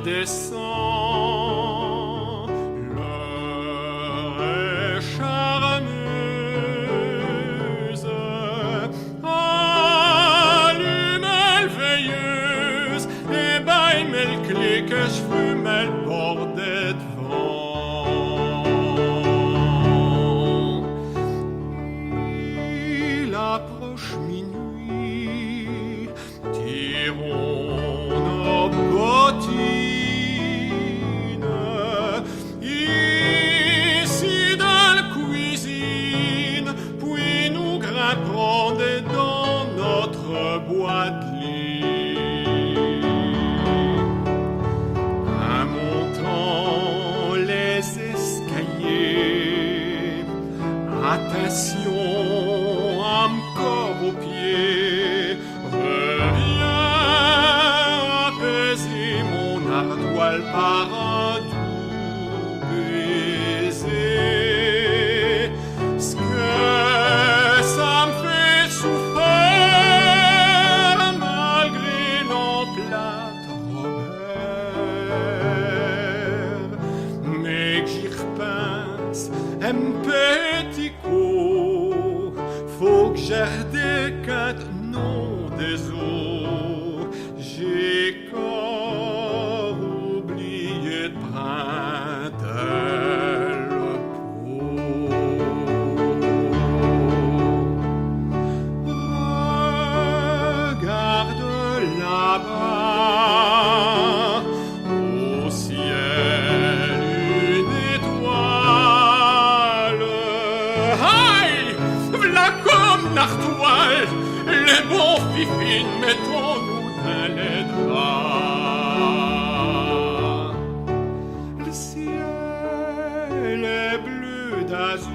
descend. L'heure est charmeuse, allume-elle veilleuse, et baille-moi le clé que je fume le bordel devant. Il approche minuit, tirons nos bottines, ici dans la cuisine, puis nous grimperons dans notre boîte de lit. En montant les escaliers, attention encore aux pieds, reviens apaiser mon ardoise par un doux baiser. Ce que ça me fait souffrir malgré l'emplate Robert, mais que j'y repense, un petit coup, faut que j'aie des quêtes, non des os. J'ai qu'à oublier de prendre le pot. Regarde là-bas, au ciel une étoile. Aïe, v'là comme nartoile, les bons fifines, mettons-nous dans les draps. Le ciel est bleu d'azur,